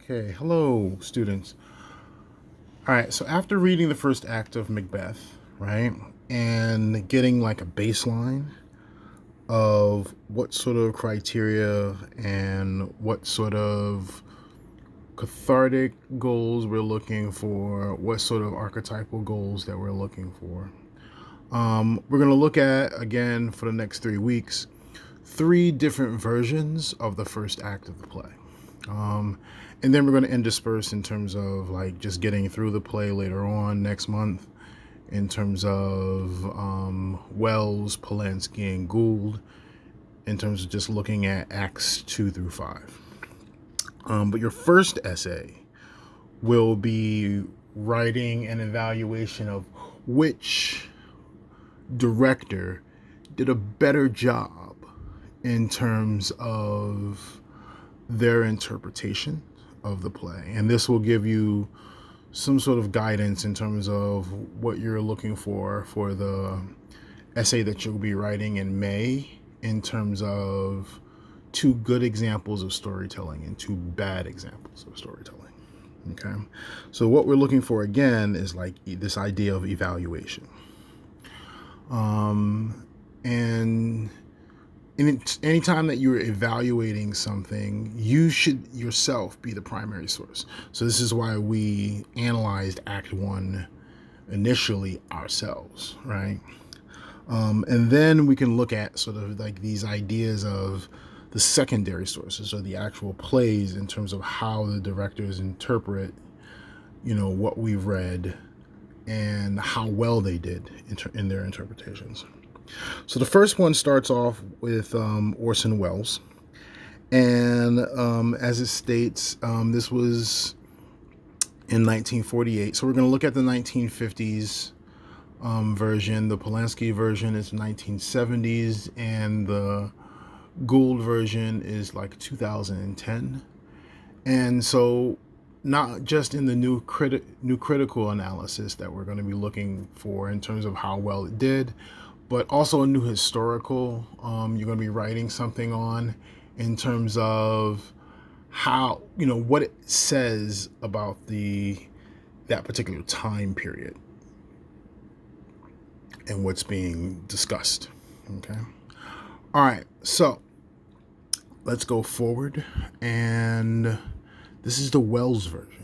Okay, hello, students. All right, so after reading the first act of Macbeth, right, and getting like a baseline of what sort of criteria and what sort of cathartic goals we're looking for, what sort of archetypal goals that we're looking for, we're going to look at, again, for the next 3 weeks, 3 different versions of the first act of the play. And then we're going to intersperse in terms of like just getting through the play later on next month in terms of Wells, Polanski, and Gould, in terms of just looking at acts 2 through 5. But your first essay will be writing an evaluation of which director did a better job in terms of their interpretation of the play. And this will give you some sort of guidance in terms of what you're looking for the essay that you'll be writing in May, in terms of 2 good examples of storytelling and 2 bad examples of storytelling. Okay, so what we're looking for again is like this idea of evaluation. And anytime that you're evaluating something, you should yourself be the primary source. So this is why we analyzed Act 1 initially ourselves, right? And then we can look at sort of like these ideas of the secondary sources, or the actual plays, in terms of how the directors interpret, what we've read and how well they did in their interpretations. So the first one starts off with Orson Welles, and as it states, this was in 1948. So we're going to look at the 1950s version. The Polanski version is 1970s, and the Gould version is like 2010. And so not just in the new critical analysis that we're going to be looking for in terms of how well it did, but also a new historical you're going to be writing something on, in terms of how, what it says about that particular time period and what's being discussed. Okay. All right. So let's go forward. And this is the Wells version.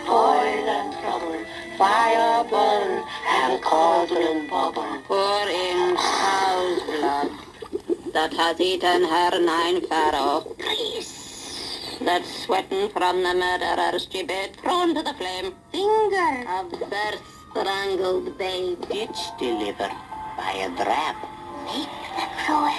Toil and trouble, fire burn and cauldron bubble. Pour in cow's blood that has eaten her 9 farrow. Please. That's sweating from the murderer's gibbet, thrown to the flame. Finger of birth strangled babe. Ditch delivered by a drab. Make the cruel.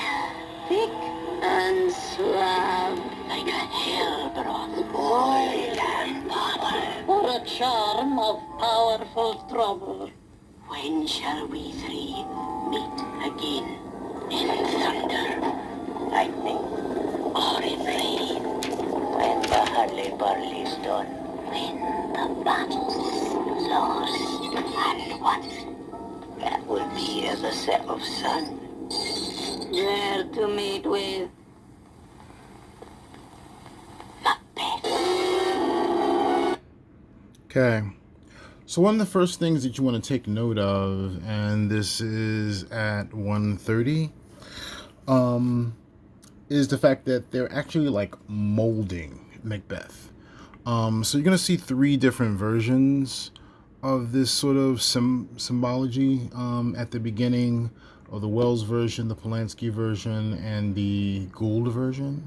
Thick and suave, like a hell broth, oil and bubble. For a charm of powerful trouble. When shall we 3 meet again? In thunder, lightning, or in rain? When the hurly-burly's done. When the battle's lost and won. That will be as a set of sun. There to meet with Macbeth. Okay. So one of the first things that you want to take note of, and this is at 1:30, is the fact that they're actually like molding Macbeth. So you're going to see 3 different versions of this sort of symbology at the beginning of the Wells version, the Polanski version, and the Gould version.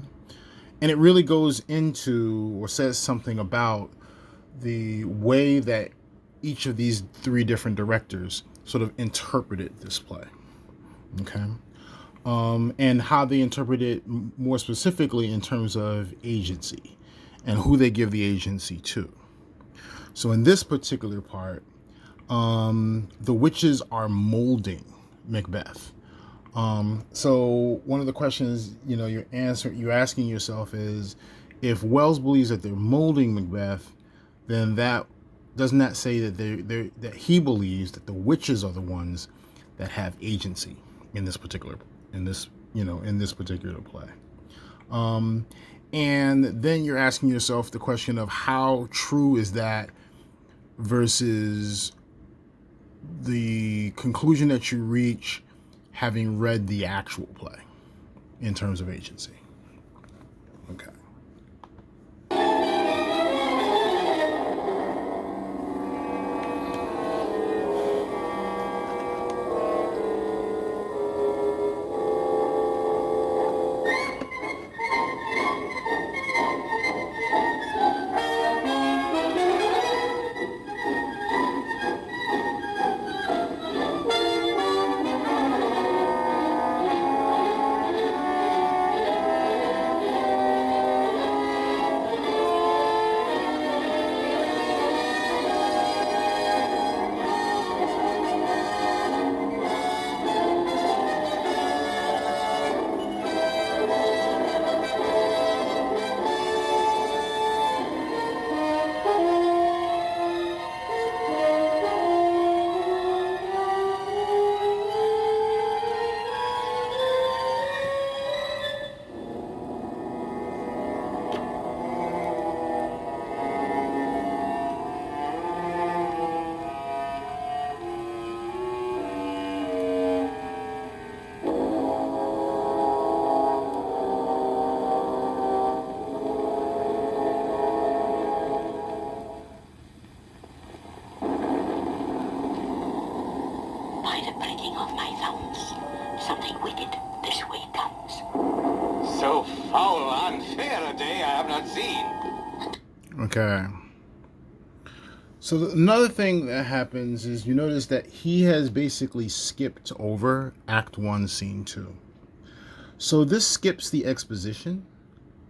And it really goes into, or says something about, the way that each of these three different directors sort of interpreted this play. Okay. And how they interpret it more specifically in terms of agency and who they give the agency to. So in this particular part, the witches are molding Macbeth. So one of the questions, you're asking yourself is, if Wells believes that they're molding Macbeth, then doesn't that say that that he believes that the witches are the ones that have agency in this particular play. And then you're asking yourself the question of how true is that versus the conclusion that you reach having read the actual play in terms of agency. Okay. Something wicked this way comes. So foul, unfair a day I have not seen. Okay. So another thing that happens is you notice that he has basically skipped over Act 1, Scene 2. So this skips the exposition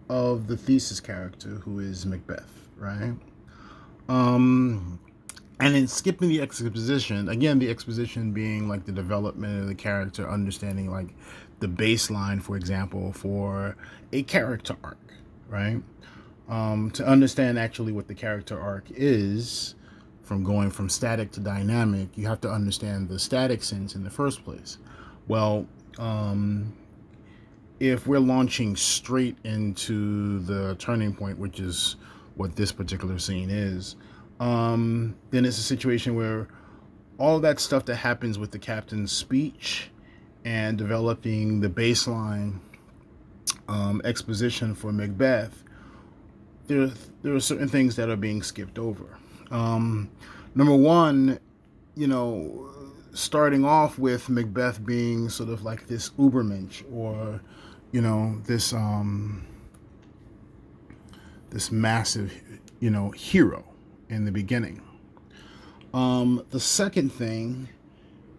of the thesis character, who is Macbeth, right? And in skipping the exposition, again, the exposition being like the development of the character, understanding like the baseline, for example, for a character arc, right? To understand actually what the character arc is, from going from static to dynamic, you have to understand the static sense in the first place. Well, if we're launching straight into the turning point, which is what this particular scene is, then it's a situation where all that stuff that happens with the captain's speech and developing the baseline exposition for Macbeth, there are certain things that are being skipped over. Number one, starting off with Macbeth being sort of like this Ubermensch, or this massive hero in the beginning. The second thing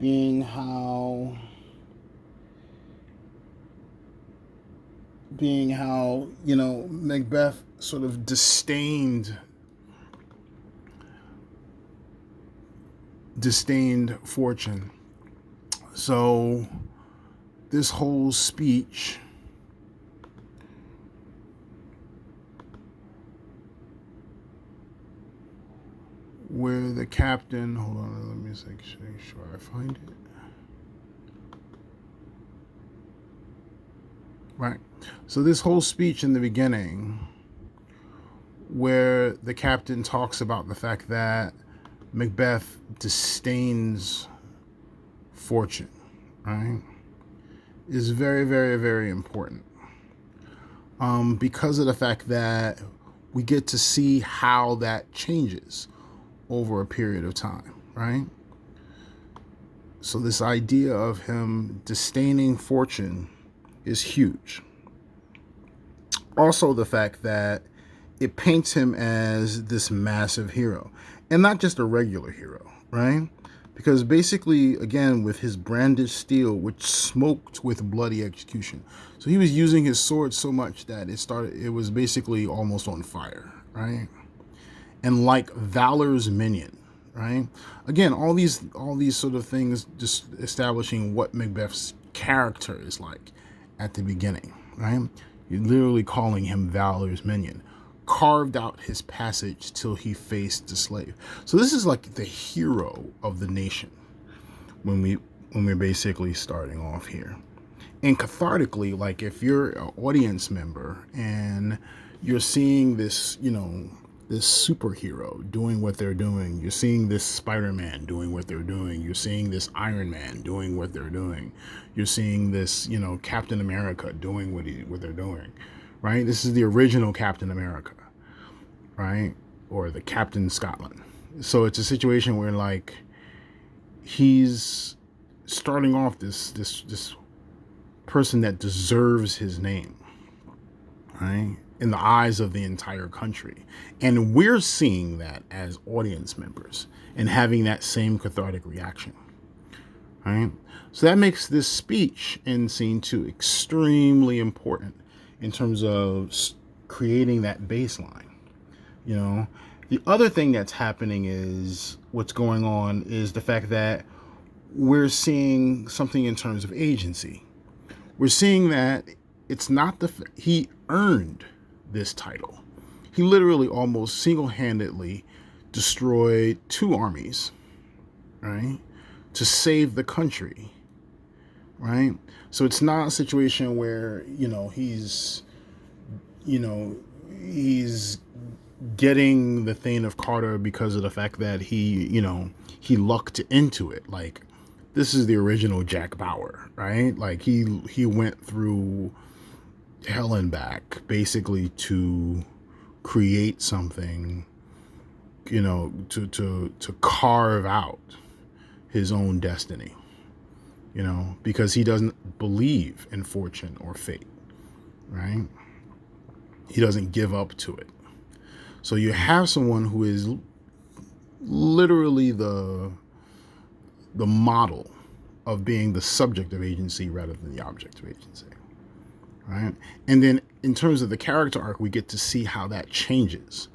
being how Macbeth sort of disdained fortune. So this whole speech where the captain, hold on, let me make sure I find it. Right. So this whole speech in the beginning where the captain talks about the fact that Macbeth disdains fortune, right, is very, very, very important. Because of the fact that we get to see how that changes over a period of time, right? So this idea of him disdaining fortune is huge. Also, the fact that it paints him as this massive hero. And not just a regular hero, right? Because basically, again, with his brandished steel, which smoked with bloody execution. So he was using his sword so much that it was basically almost on fire, right? And like Valor's minion, right? Again, all these sort of things just establishing what Macbeth's character is like at the beginning, right? You're literally calling him Valor's minion. Carved out his passage till he faced the slave. So this is like the hero of the nation when we're basically starting off here. And cathartically, like if you're an audience member and you're seeing this, this superhero doing what they're doing, you're seeing this Spider-Man doing what they're doing, you're seeing this Iron Man doing what they're doing, you're seeing this, Captain America doing what they're doing, right? This is the original Captain America, right? Or the Captain Scotland. So it's a situation where like he's starting off this person that deserves his name, right? In the eyes of the entire country. And we're seeing that as audience members and having that same cathartic reaction, right? So that makes this speech in scene 2 extremely important in terms of creating that baseline. The other thing that's happening is what's going on is the fact that we're seeing something in terms of agency. We're seeing that it's not he earned this title. He literally almost single-handedly destroyed 2 armies, right, to save the country, right? So it's not a situation where, he's getting the Thane of Carter because of the fact that he lucked into it. Like, this is the original Jack Bauer, right? Like he went through hell and back basically to create something, to carve out his own destiny, because he doesn't believe in fortune or fate, right? He doesn't give up to it. So you have someone who is literally the model of being the subject of agency rather than the object of agency, right? And then in terms of the character arc, we get to see how that changes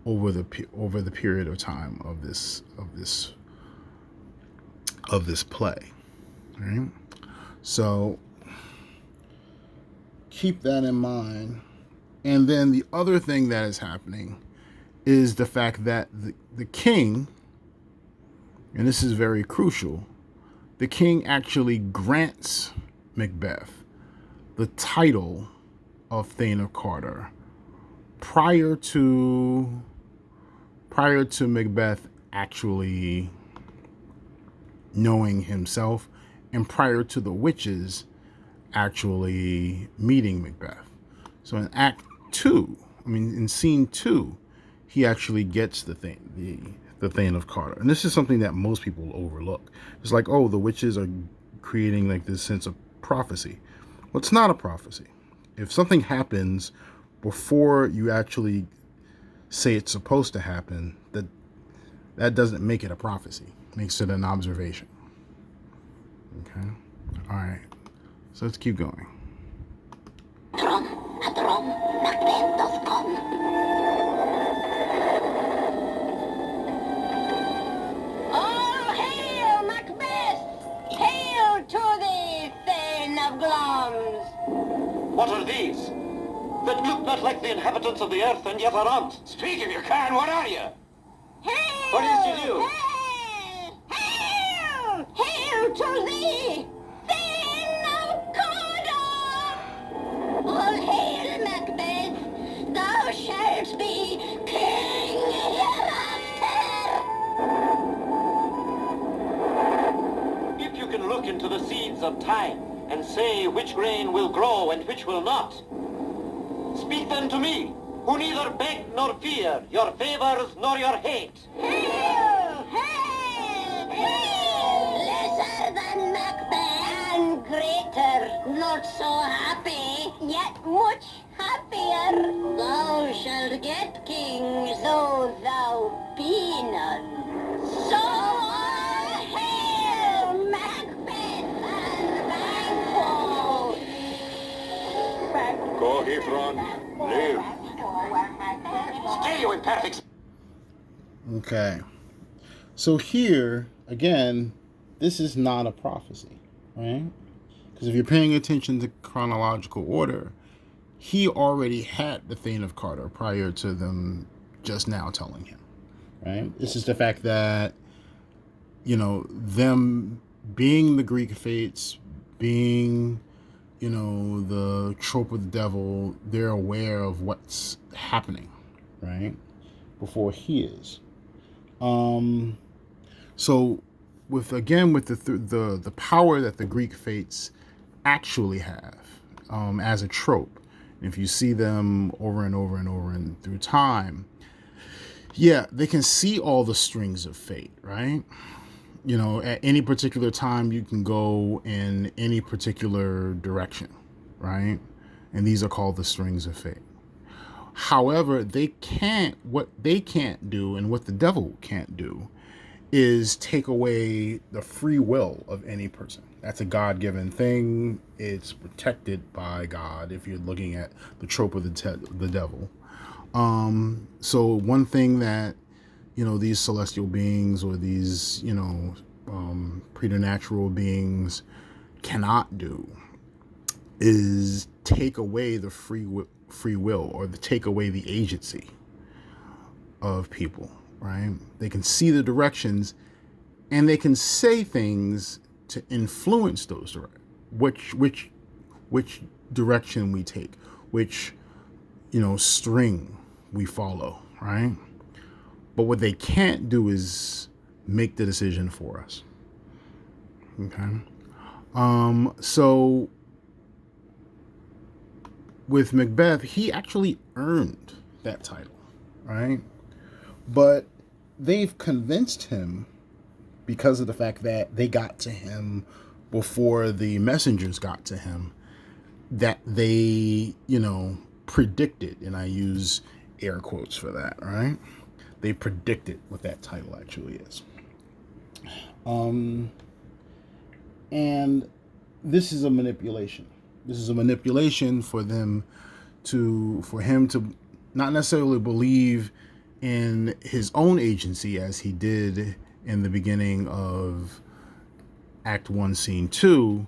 over the period of time of this play, right? So keep that in mind. And then the other thing that is happening is the fact that the king, and this is very crucial, the king actually grants Macbeth the title of Thane of Carter prior to Macbeth actually knowing himself and prior to the witches actually meeting Macbeth. So in in scene 2, he actually gets the Thane of Carter. And this is something that most people overlook. It's like, oh, the witches are creating like this sense of prophecy. Well, it's not a prophecy. If something happens before you actually say it's supposed to happen, that doesn't make it a prophecy. It makes it an observation. Okay? All right. So let's keep going. Macbeth does come. All hail, Macbeth! Hail to thee, Thane of Glamis! What are these? That look not like the inhabitants of the earth and yet are armed. Speak if you can, what are you? Hail! What is to you? Hail! Hail! Hail to thee, Thane of Cawdor! All hail, Macbeth! Thou shalt be king hereafter! If you can look into the seeds of time and say which grain will grow and which will not, speak then to me, who neither beg nor fear your favors nor your hate. Hail! Hail! Hail! Lesser than Macbeth and greater, not so happy, yet much happier. Thou shalt get king, though thou be not Patron, live. Stay, you imperfect. Okay. So here, again, this is not a prophecy, right? Because if you're paying attention to chronological order, he already had the Thane of Carter prior to them just now telling him, right? This is the fact that, them being the Greek fates, being, the trope of the devil, they're aware of what's happening, right? Before he is. So with the power that the Greek fates actually have, as a trope, if you see them over and over and over and through time, yeah, they can see all the strings of fate, right? At any particular time, you can go in any particular direction, right? And these are called the strings of fate. However, what they can't do and what the devil can't do is take away the free will of any person. That's a God-given thing. It's protected by God if you're looking at the trope of the devil. So one thing that, these celestial beings or these, preternatural beings cannot do is take away the free will or take away the agency of people, right? They can see the directions and they can say things to influence those which direction we take, which string we follow, right? But what they can't do is make the decision for us. Okay. So with Macbeth, he actually earned that title, right? But they've convinced him, because of the fact that they got to him before the messengers got to him, that they, predicted, and I use air quotes for that, right? They predicted what that title actually is. And this is a manipulation. This is a manipulation for him to not necessarily believe in his own agency as he did in the beginning of Act 1, Scene 2,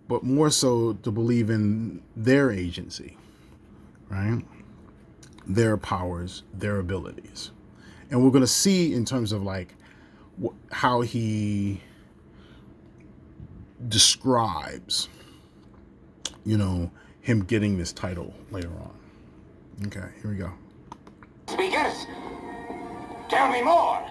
but more so to believe in their agency, right? Their powers, their abilities. And we're going to see in terms of how he describes, him getting this title later on. Okay, here we go. Speakers, tell me more.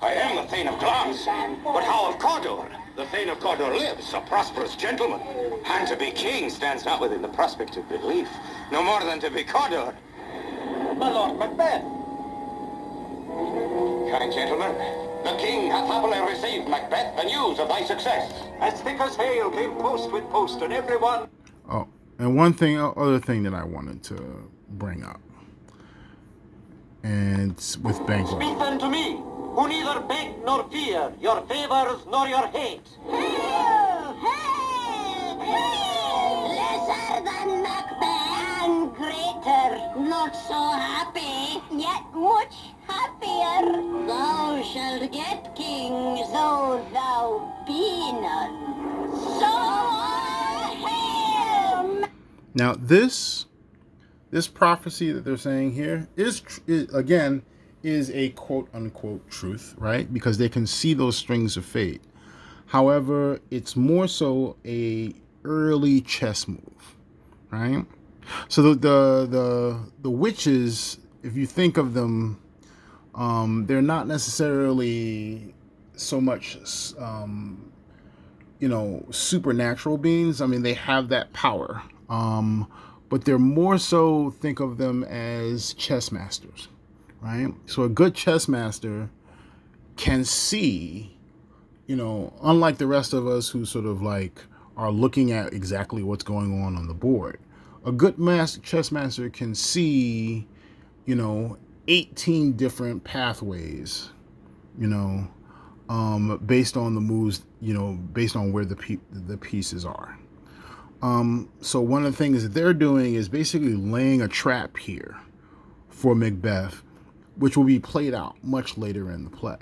I am the Thane of Glass, but how of Cawdor? The Thane of Cawdor lives, a prosperous gentleman. And to be king stands not within the prospect of belief, no more than to be Cawdor. My Lord Macbeth. Kind gentlemen, the king hath happily received, Macbeth, the news of thy success. As thick as hail came post with post, and everyone... Oh, and other thing that I wanted to bring up, and with Banquo. Speak then to me, who neither beg nor fear your favors nor your hate. Hail! Hail! Hail! Lesser than Macbeth and greater, not so happy, yet much happier. Thou shalt get king, though thou be none. So hail! Now this prophecy that they're saying here is a quote unquote truth, right? Because they can see those strings of fate. However, it's more so a early chess move, right? So the witches, if you think of them, they're not necessarily so much supernatural beings. I mean, they have that power, but they're more so, think of them as chess masters, right? So a good chess master can see, unlike the rest of us who sort of are looking at exactly what's going on the board. A good chess master can see, 18 different pathways, based on the moves, based on where the pieces are. So one of the things that they're doing is basically laying a trap here for Macbeth, which will be played out much later in the play,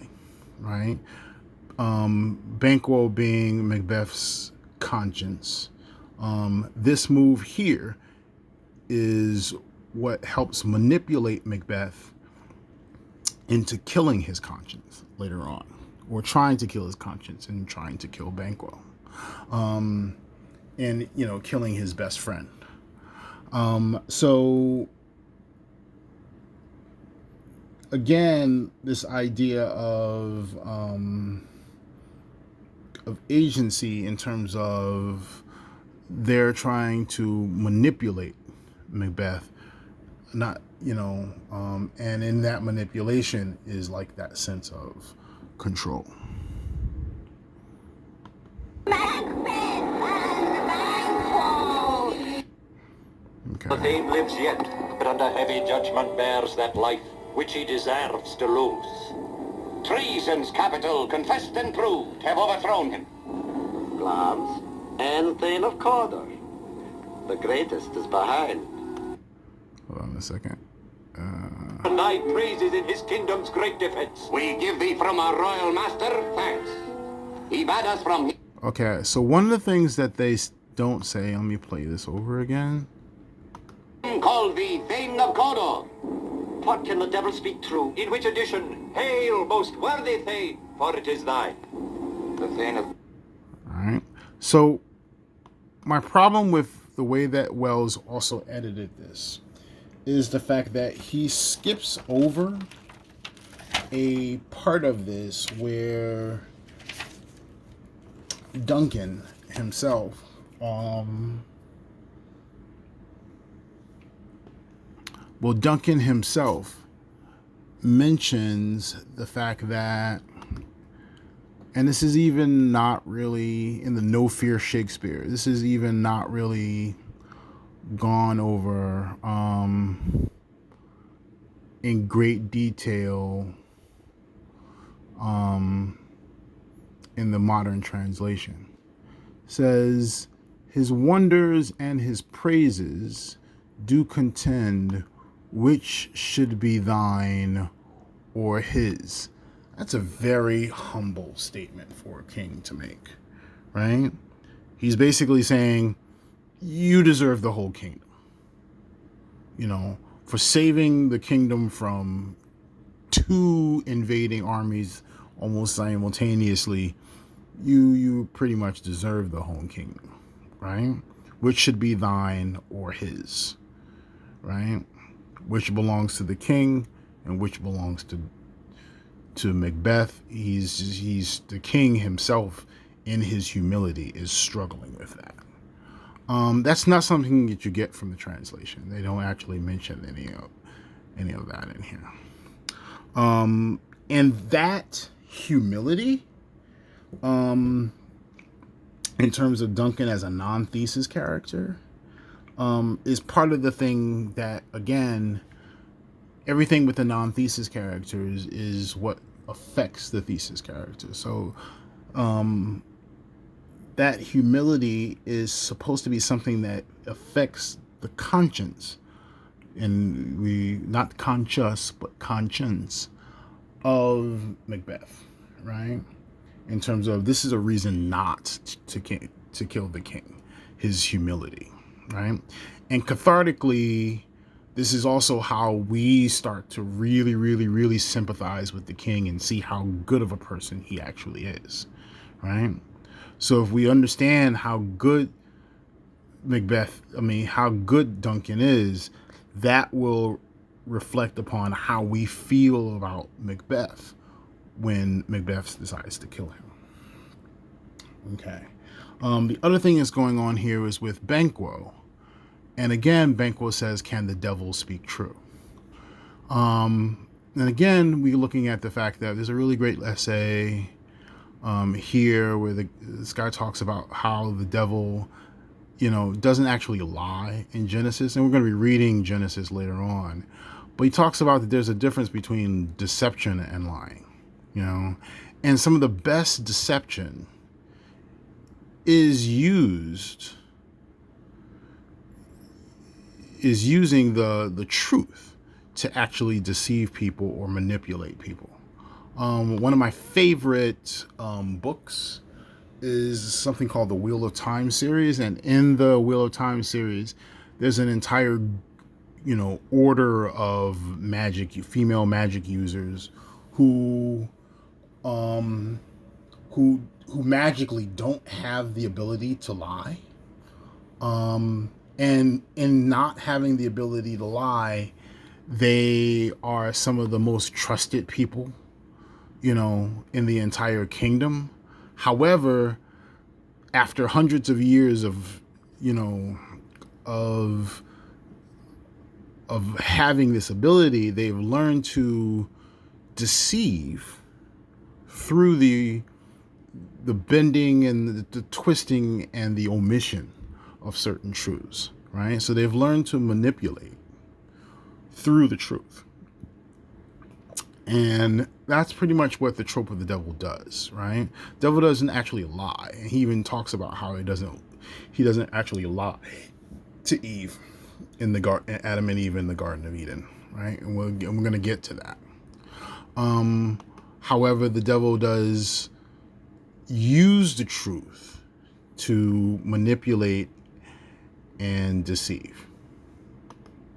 right? Banquo being Macbeth's conscience. This move here is what helps manipulate Macbeth into killing his conscience later on, or trying to kill his conscience and trying to kill Banquo, and killing his best friend. So again, this idea of agency in terms of they're trying to manipulate Macbeth, not and in that manipulation is like that sense of control. Okay. The Thane lives yet, but under heavy judgment bears that life which he deserves to lose. Treason's capital, confessed and proved, have overthrown him. Glamis and Thane of Cawdor. The greatest is behind. Hold on a second. And thy praises in his kingdom's great defense. We give thee from our royal master thanks. He bade us from... Okay, so one of the things that they don't say, let me play this over again. Call thee Thane of Cawdor. What can the devil speak true? In which edition? Hail, most worthy Thane, for it is thine. The Thane of... Alright, so my problem with the way that Wells also edited this is the fact that he skips over a part of this where Duncan himself Duncan himself mentions the fact that, and this is even not really in the No Fear Shakespeare, this is even not really gone over in great detail in the modern translation. It says, his wonders and his praises do contend which should be thine or his. That's a very humble statement for a king to make, right? He's basically saying, you deserve the whole kingdom. For saving the kingdom from 2 invading armies almost simultaneously, you pretty much deserve the whole kingdom, right? Which should be thine or his, right? Which belongs to the king and which belongs to Macbeth. He's the king himself in his humility is struggling with that. That's not something that you get from the translation. They don't actually mention any of that in here. And that humility, in terms of Duncan as a non-thesis character, is part of the thing that, again, everything with the non-thesis characters is what affects the thesis character. So that humility is supposed to be something that affects the conscience, and not conscious, but conscience of Macbeth, right? In terms of, this is a reason not to kill the king, his humility, right? And cathartically, this is also how we start to really, really, really sympathize with the king and see how good of a person he actually is, right? So if we understand how good how good Duncan is, that will reflect upon how we feel about Macbeth when Macbeth decides to kill him. Okay. The other thing that's going on here is with Banquo. And again, Banquo says, can the devil speak true? And again, we're looking at the fact that there's a really great essay here where this guy talks about how the devil, doesn't actually lie in Genesis. And we're going to be reading Genesis later on. But he talks about that there's a difference between deception and lying, And some of the best deception is used is using the truth to actually deceive people or manipulate people. One of my favorite books is something called the Wheel of Time series, and in the Wheel of Time series, there's an entire order of female magic users who who magically don't have the ability to lie. And in not having the ability to lie, they are some of the most trusted people, in the entire kingdom. However, after hundreds of years of, of having this ability, they've learned to deceive through the bending and the twisting and the omission of certain truths, right? So they've learned to manipulate through the truth. And that's pretty much what the trope of the devil does, right? Devil doesn't actually lie. And he even talks about how he doesn't actually lie to Eve in the garden, Adam and Eve in the Garden of Eden, right? And we're going to get to that. However, the devil does use the truth to manipulate and deceive.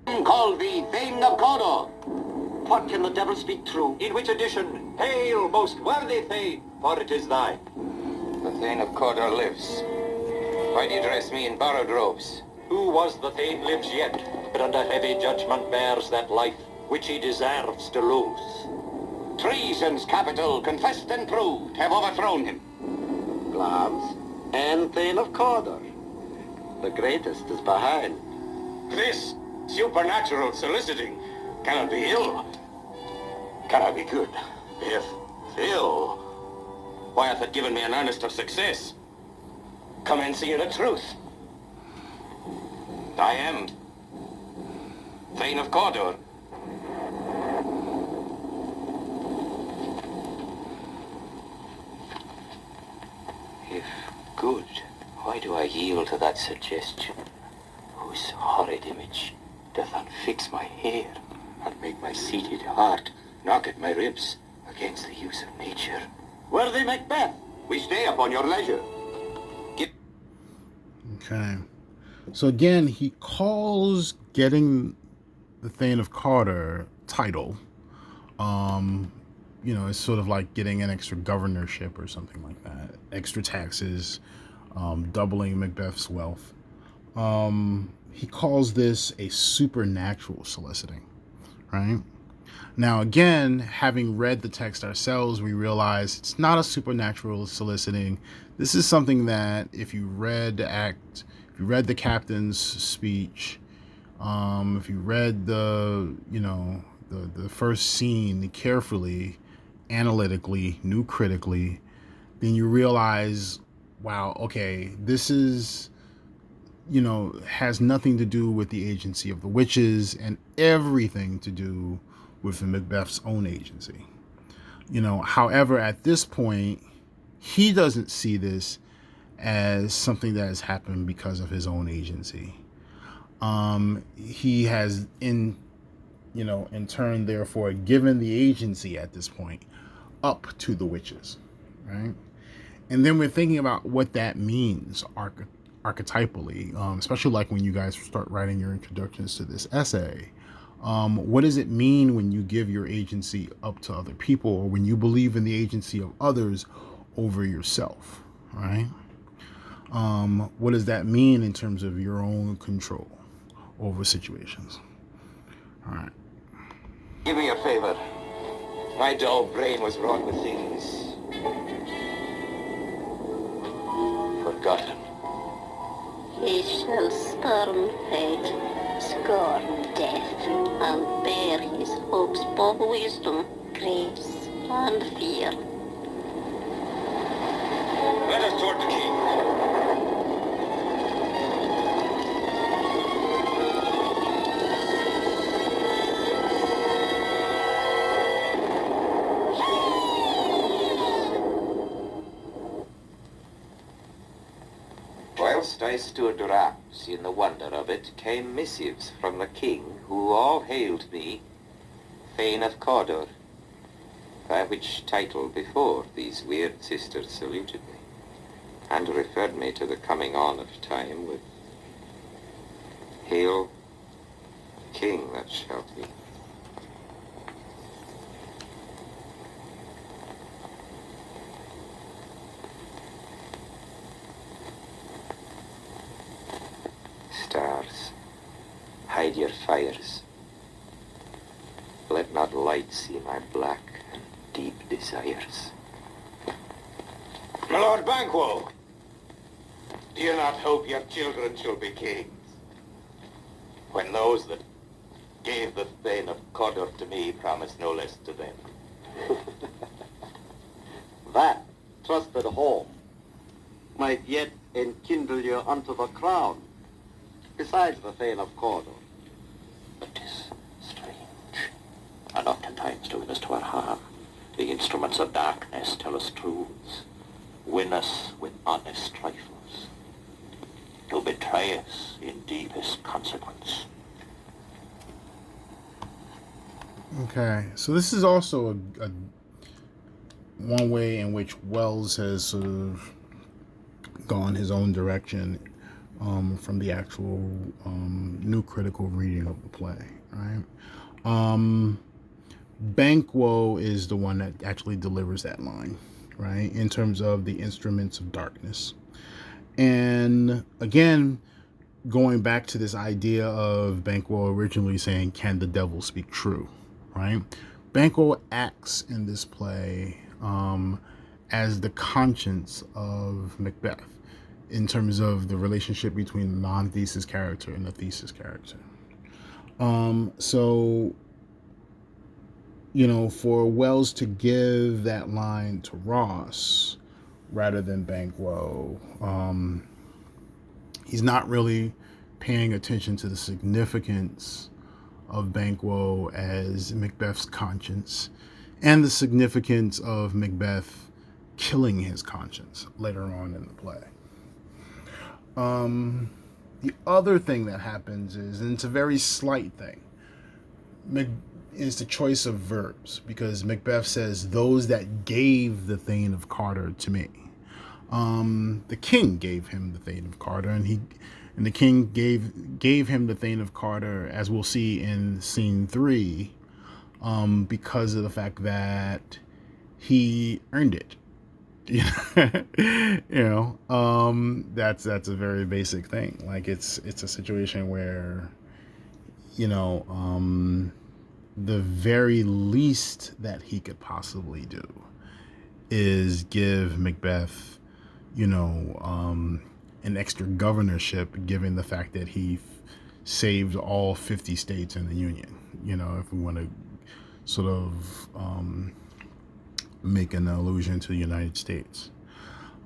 Call thee Thane of Cawdor. What can the devil speak true? In which edition? Hail, most worthy Thane, for it is thine. The Thane of Cawdor lives. Why do you dress me in borrowed robes? Who was the Thane lives yet, but under heavy judgment bears that life which he deserves to lose. Treason's capital, confessed and proved, have overthrown him. Glams and Thane of Cawdor. The greatest is behind. This supernatural soliciting cannot be ill. Cannot be good. If ill, why hath it given me an earnest of success? Commencing in the truth. I am Thane of Cawdor. If good, why do I yield to that suggestion, whose horrid image doth unfix my hair and make my seated heart knock at my ribs against the use of nature? Worthy Macbeth, We stay upon your leisure. Okay. So again, he calls getting the Thane of Cawdor title, it's sort of like getting an extra governorship or something like that, extra taxes, doubling Macbeth's wealth. He calls this a supernatural soliciting, right? Now, again, having read the text ourselves, we realize it's not a supernatural soliciting. This is something that if you read the captain's speech, if you read the first scene carefully, analytically, new critically, then you realize, wow, okay, this is, has nothing to do with the agency of the witches and everything to do with Macbeth's own agency. However, at this point, he doesn't see this as something that has happened because of his own agency. He has in turn, therefore, given the agency at this point up to the witches, right? And then we're thinking about what that means archetypally, especially like when you guys start writing your introductions to this essay. What does it mean when you give your agency up to other people, or when you believe in the agency of others over yourself, right? What does that mean in terms of your own control over situations? All right. Give me a favor. My dull brain was wrought with things forgotten. He shall storm fate, scorn death, and bear his hopes of wisdom, grace, and fear. Let us toward the king. Why Whilst I stood rapt in the wonder of it, came missives from the king, who all hailed me Thane of Cawdor, by which title before these weird sisters saluted me, and referred me to the coming on of time with Hail, King that shalt be. Stars, hide your fires. Let not light see my black and deep desires. My Lord Banquo, do you not hope your children shall be kings? When those that gave the Thane of Cawdor to me promised no less to them. That trusted home might yet enkindle you unto the crown, besides the Thane of Cawdor. But 'tis strange, and oftentimes doing us to our harm. The instruments of darkness tell us truths, win us with honest trifles, to betray us in deepest consequence. Okay, so this is also a one way in which Wells has sort of gone his own direction from the actual new critical reading of the play, right? Banquo is the one that actually delivers that line, right, in terms of the instruments of darkness. And again, going back to this idea of Banquo originally saying, can the devil speak true, right? Banquo acts in this play as the conscience of Macbeth in terms of the relationship between the non-thesis character and the thesis character. So, you know, for Wells to give that line to Ross rather than Banquo, he's not really paying attention to the significance of Banquo as Macbeth's conscience and the significance of Macbeth killing his conscience later on in the play. The other thing that happens is, and it's a very slight thing, is the choice of verbs, because Macbeth says, those that gave the Thane of Cawdor to me. The king gave him the Thane of Cawdor, and the king gave him the Thane of Cawdor, as we'll see in scene 3, because of the fact that he earned it. That's a very basic thing. Like it's a situation where, the very least that he could possibly do is give Macbeth, an extra governorship, given the fact that he saved all 50 states in the Union. If we want to sort of make an allusion to the United States.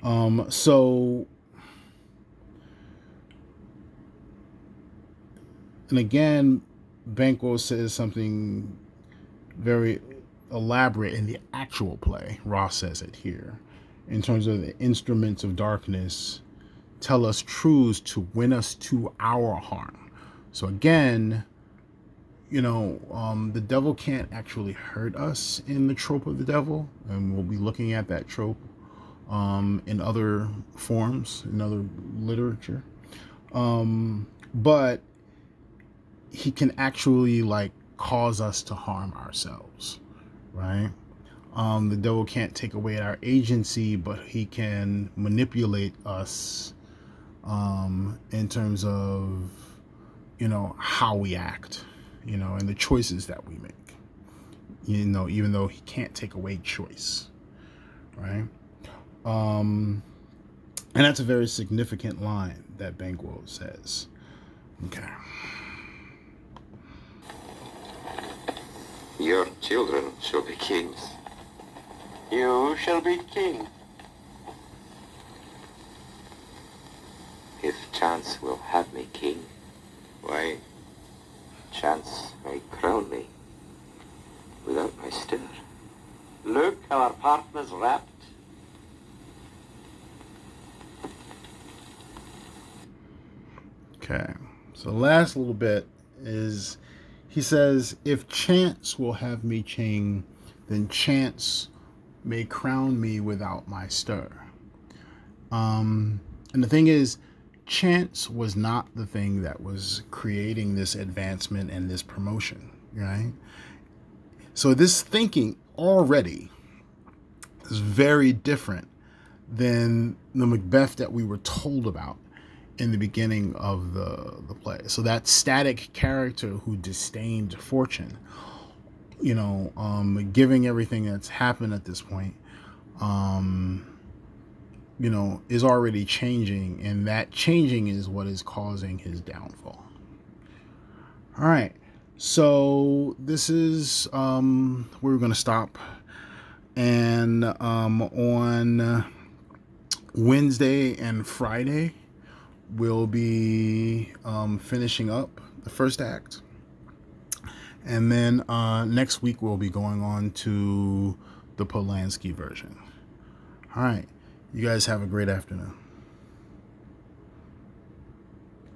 And again, Banquo says something very elaborate in the actual play. Ross says it here. In terms of the instruments of darkness, tell us truths to win us to our harm. So again, the devil can't actually hurt us in the trope of the devil, and we'll be looking at that trope in other forms, in other literature. But he can actually cause us to harm ourselves, right? The devil can't take away our agency, but he can manipulate us in terms of, how we act, and the choices that we make, even though he can't take away choice, right? And that's a very significant line that Banquo says. Okay. Your children shall be kings. You shall be king. If chance will have me king, why, chance may crown me without my stir. Look how our partner's wrapped. Okay. So the last little bit is he says, if chance will have me chain, then chance may crown me without my stir. And the thing is, chance was not the thing that was creating this advancement and this promotion, right? So this thinking already is very different than the Macbeth that we were told about in the beginning of the play. So that static character who disdained fortune, giving everything that's happened at this point, is already changing, and that changing is what is causing his downfall. All right. So this is where we're going to stop. And on Wednesday and Friday, we'll be finishing up the first act. And then next week, we'll be going on to the Polanski version. All right. You guys have a great afternoon.